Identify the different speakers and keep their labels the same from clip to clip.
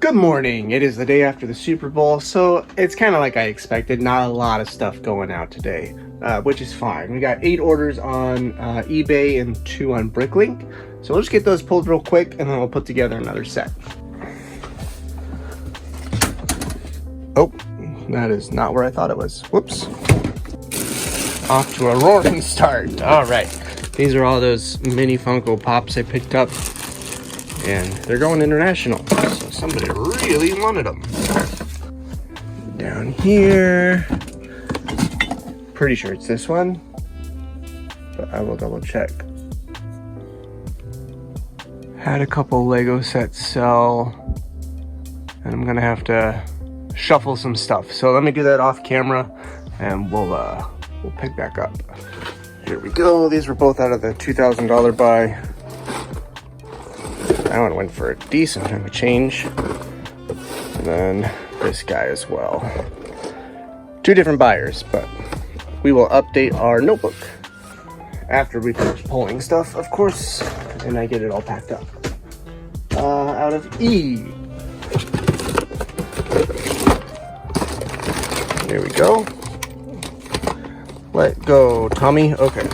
Speaker 1: Good morning. It is the day after the Super Bowl, so it's kind of like I expected. Not a lot of stuff going out today, which is fine. We got 8 orders on eBay and 2 on Bricklink, so we'll just get those pulled real quick, and then we'll put together another set. Oh, that is not where I thought it was. Whoops. Off to a roaring start. All right. These are all those mini Funko Pops I picked up, and they're going international. So somebody really wanted them. Down here, pretty sure it's this one, but I will double check. Had a couple Lego sets sell, and I'm gonna have to shuffle some stuff. So let me do that off camera, and we'll pick back up. Here we go. These were both out of the $2,000 buy. That one went for a decent chunk of change. And then this guy as well. 2 different buyers, but we will update our notebook after we finish pulling stuff, of course, and I get it all packed up. Out of E. There we go. Let go, Tommy. Okay.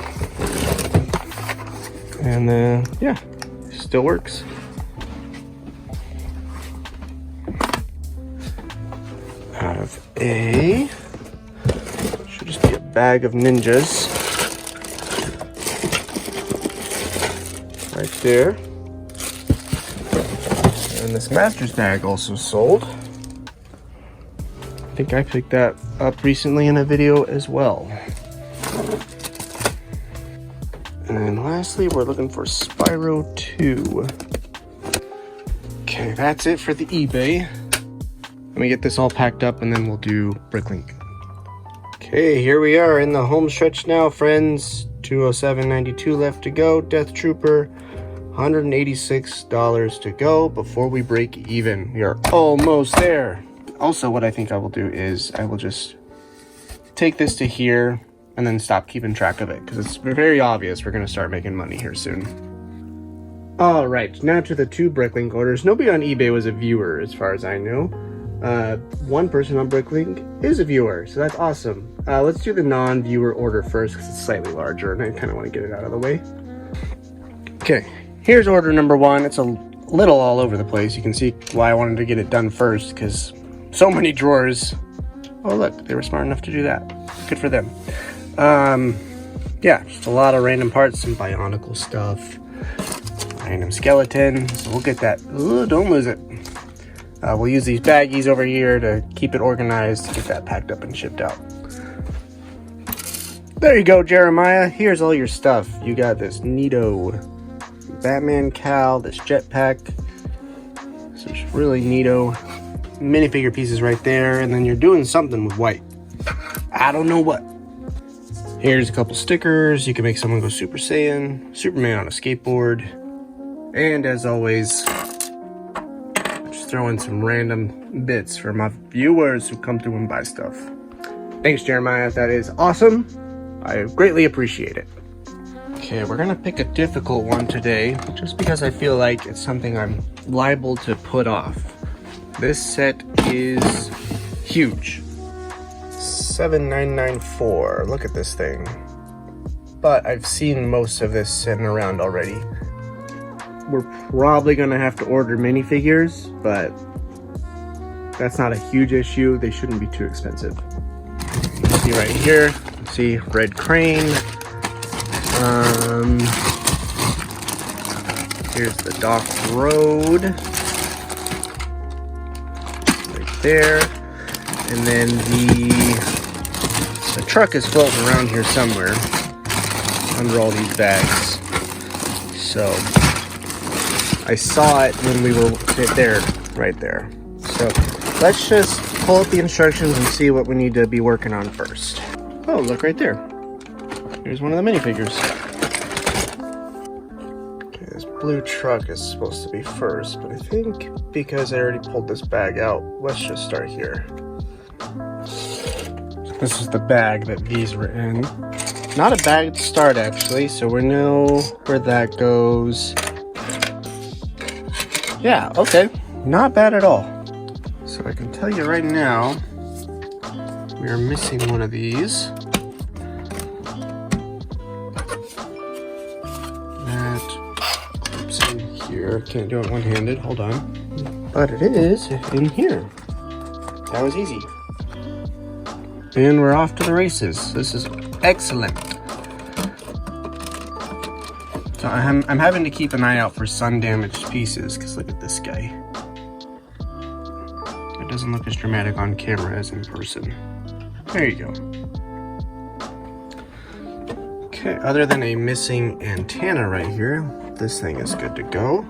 Speaker 1: And then, yeah, still works. Out of A. Should just be a bag of ninjas. Right there. And this master's bag also sold. I think I picked that up recently in a video as well. And then lastly, we're looking for Spyro 2. Okay, that's it for the eBay. Let me get this all packed up and then we'll do Bricklink. Okay, here we are in the home stretch now, friends. 207.92 left to go. Death Trooper, $186 to go before we break even. We are almost there. Also, what I think I will do is I will just take this to here and then stop keeping track of it, because it's very obvious we're going to start making money here soon. All right, now to the 2 Bricklink orders. Nobody on eBay was a viewer as far as I know. 1 person on Bricklink is a viewer, so that's awesome. Let's do the non-viewer order first because it's slightly larger and I kind of want to get it out of the way. Okay, here's order number 1. It's a little all over the place. You can see why I wanted to get it done first, because so many drawers. Oh look, they were smart enough to do that. Good for them. Yeah, just a lot of random parts, some Bionicle stuff, random skeletons. So we'll get that. Ooh, don't lose it. We'll use these baggies over here to keep it organized, to get that packed up and shipped out. There you go, Jeremiah. Here's all your stuff. You got this neato Batman cowl, this jetpack, some really neato minifigure pieces right there, and then you're doing something with white. I don't know what. Here's a couple stickers. You can make someone go Super Saiyan, Superman on a skateboard, and as always, just throw in some random bits for my viewers who come through and buy stuff. Thanks, Jeremiah. That is awesome. I greatly appreciate it. Okay, we're gonna pick a difficult one today, just because I feel like it's something I'm liable to put off. This set is huge. $7,994. Look at this thing. But I've seen most of this sitting around already. We're probably gonna have to order minifigures, but that's not a huge issue. They shouldn't be too expensive. You can see right here, see Red Crane. Here's the Dock Road. Right there. And then the truck is floating around here somewhere under all these bags. So I saw it when we were there, right there. So let's just pull up the instructions and see what we need to be working on first. Oh, look right there. Here's one of the minifigures. Okay, this blue truck is supposed to be first, but I think because I already pulled this bag out, let's just start here. This is the bag that these were in. Not a bad start, actually, so we know where that goes. Yeah, okay. Not bad at all. So I can tell you right now, we are missing one of these. That clips in here. Can't do it one-handed, hold on. But it is in here. That was easy. And we're off to the races. This is excellent. So I'm having to keep an eye out for sun-damaged pieces, because look at this guy. It doesn't look as dramatic on camera as in person. There you go. Okay, other than a missing antenna right here, this thing is good to go.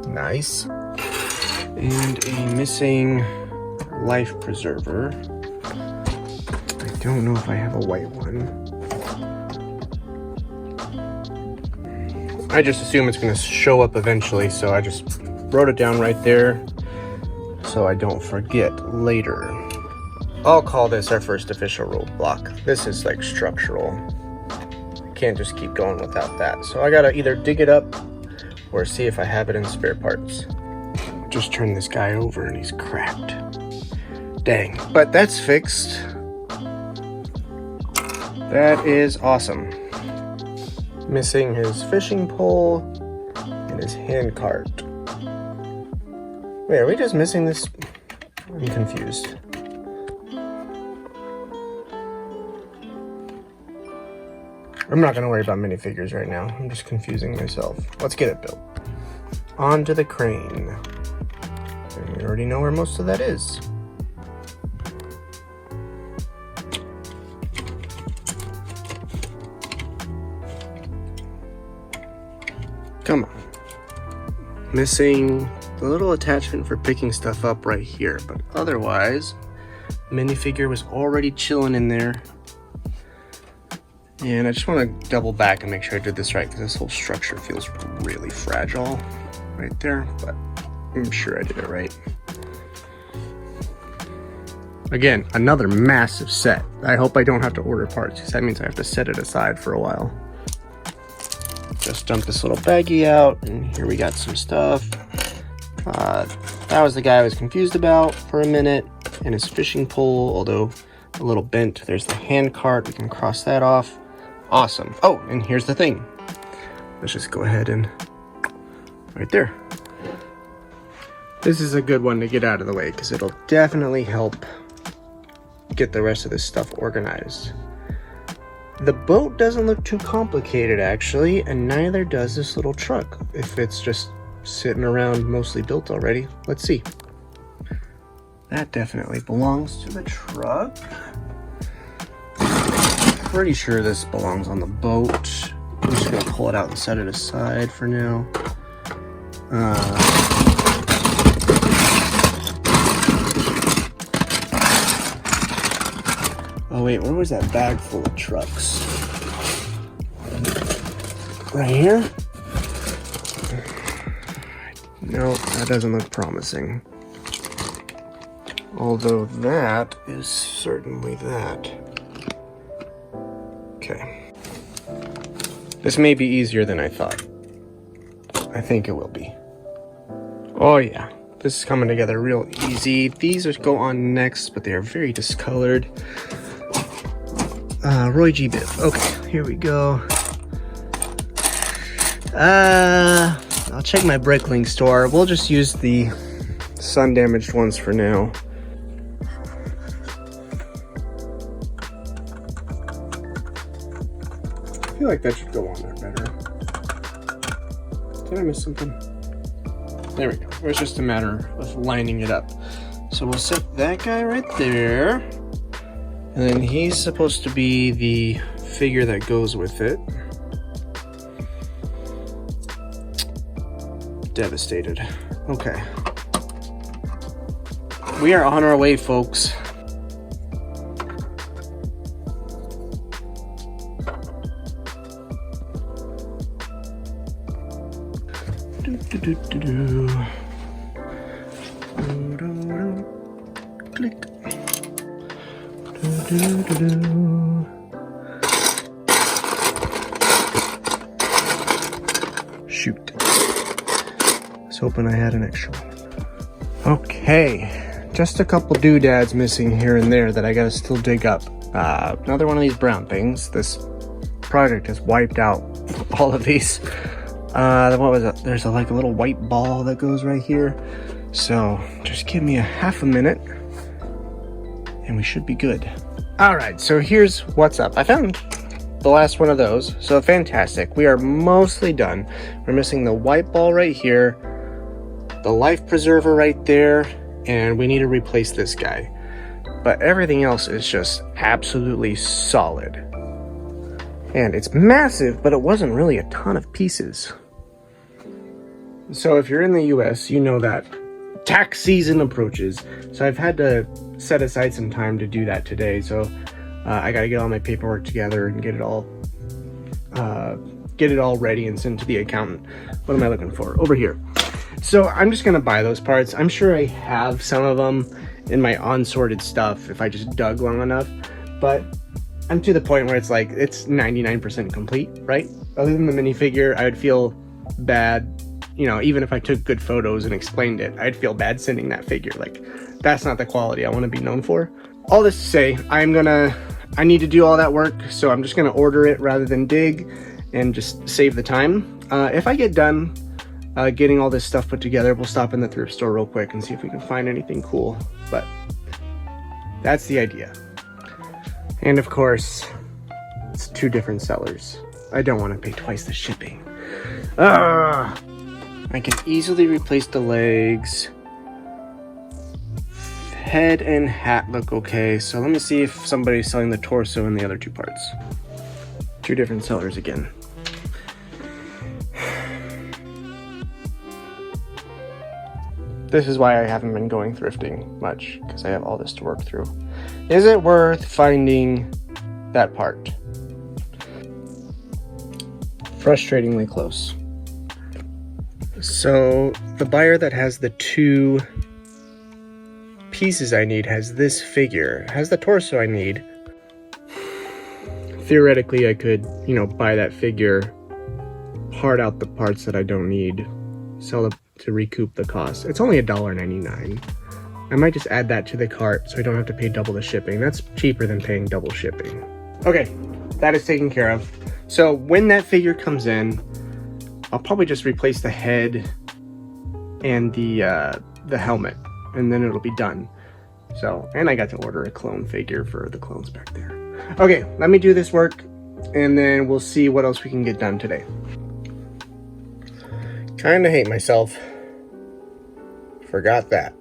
Speaker 1: Nice. And a missing life preserver. I don't know if I have a white one. I just assume it's going to show up eventually, so I just wrote it down right there so I don't forget later. I'll call this our first official roadblock. This is like structural. I can't just keep going without that. So I gotta either dig it up or see if I have it in spare parts. Just turn this guy over and he's cracked. Dang, but that's fixed. That is awesome. Missing his fishing pole and his hand cart. Wait, are we just missing this? I'm confused. I'm not gonna worry about minifigures right now. I'm just confusing myself. Let's get it built. Onto the crane. And we already know where most of that is. Come on. Missing the little attachment for picking stuff up right here, but otherwise, minifigure was already chilling in there. And I just want to double back and make sure I did this right, because this whole structure feels really fragile right there, but I'm sure I did it right. Again, another massive set. I hope I don't have to order parts, because that means I have to set it aside for a while. Just dump this little baggie out, and here we got some stuff. That was the guy I was confused about for a minute, and his fishing pole, although a little bent. There's the hand cart, we can cross that off. Awesome. Oh, and here's the thing. Let's just go ahead and right there. This is a good one to get out of the way, because it'll definitely help get the rest of this stuff organized. The boat doesn't look too complicated, actually, and neither does this little truck, if it's just sitting around mostly built already. Let's see. That definitely belongs to the truck. Pretty sure this belongs on the boat. I'm just gonna pull it out and set it aside for now. Oh wait, where was that bag full of trucks? Right here? No, that doesn't look promising. Although that is certainly that. Okay. This may be easier than I thought. I think it will be. Oh yeah, this is coming together real easy. These go on next, but they are very discolored. Roy G. Biv. Okay, here we go. I'll check my Bricklink store. We'll just use the sun-damaged ones for now. I feel like that should go on there better. Did I miss something? There we go. It was just a matter of lining it up. So we'll set that guy right there. And then he's supposed to be the figure that goes with it. Devastated. Okay. We are on our way, folks. Click. Shoot. was hoping I had an extra one. Okay, just a couple doodads missing here and there that I gotta still dig up. Another one of these brown things. This project has wiped out all of these. What was it? There's like a little white ball that goes right here. So just give me a half a minute and we should be good. All right, so here's what's up. I found the last one of those, so fantastic. We are mostly done. We're missing the white ball right here, the life preserver right there, and we need to replace this guy. But everything else is just absolutely solid. And it's massive, but it wasn't really a ton of pieces. So if you're in the US, you know that tax season approaches. So I've had to set aside some time to do that today. So I got to get all my paperwork together and get it all ready and sent to the accountant. What am I looking for? Over here. So I'm just going to buy those parts. I'm sure I have some of them in my unsorted stuff if I just dug long enough, but I'm to the point where it's like, it's 99% complete, right? Other than the minifigure, I would feel bad, you know, even if I took good photos and explained it, I'd feel bad sending that figure. Like, that's not the quality I want to be known for. All this to say, I need to do all that work, so I'm just going to order it rather than dig and just save the time. If I get done getting all this stuff put together, we'll stop in the thrift store real quick and see if we can find anything cool. But that's the idea. And of course, it's 2 different sellers. I don't want to pay twice the shipping. I can easily replace the legs. Head and hat look okay. So let me see if somebody's selling the torso and the other 2 parts. 2 different sellers again. This is why I haven't been going thrifting much, because I have all this to work through. Is it worth finding that part? Frustratingly close. So the buyer that has the 2 pieces I need has this figure, has the torso I need. Theoretically, I could, you know, buy that figure, part out the parts that I don't need, sell it to recoup the cost. It's only $1.99. I might just add that to the cart so I don't have to pay double the shipping. That's cheaper than paying double shipping. Okay, that is taken care of. So when that figure comes in, I'll probably just replace the head and the helmet, and then it'll be done. So, and I got to order a clone figure for the clones back there. Okay, let me do this work, and then we'll see what else we can get done today. Kinda hate myself. Forgot that.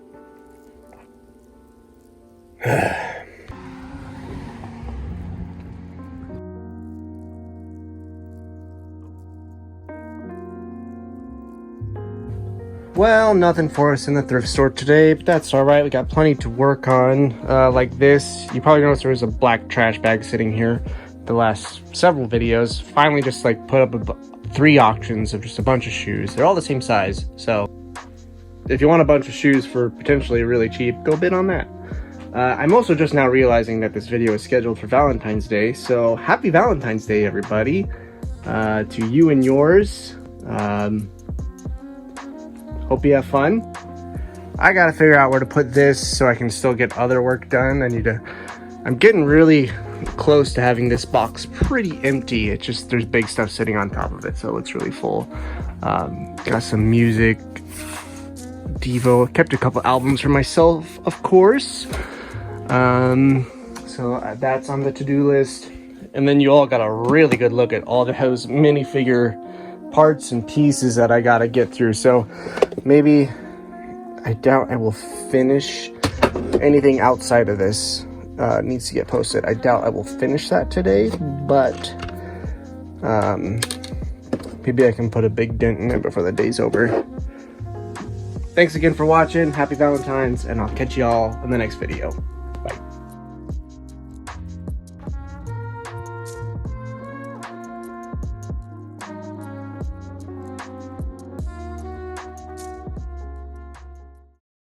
Speaker 1: Well, nothing for us in the thrift store today, but that's all right. We got plenty to work on. Like this, you probably noticed there was a black trash bag sitting here the last several videos. Finally just like put up 3 auctions of just a bunch of shoes. They're all the same size, so if you want a bunch of shoes for potentially really cheap, go bid on that. I'm also just now realizing that this video is scheduled for Valentine's Day, so happy Valentine's Day, everybody, to you and yours. Hope you have fun. I gotta figure out where to put this so I can still get other work done. I'm getting really close to having this box pretty empty. It's just, there's big stuff sitting on top of it, so it looks really full. Got some music, Devo, kept a couple albums for myself, of course. So that's on the to-do list. And then you all got a really good look at all those minifigure parts and pieces that I gotta get through. So maybe, I doubt I will finish anything outside of this. Needs to get posted. I doubt I will finish that today, but maybe I can put a big dent in it before the day's over. Thanks again for watching. Happy Valentine's, and I'll catch y'all in the next video. Bye.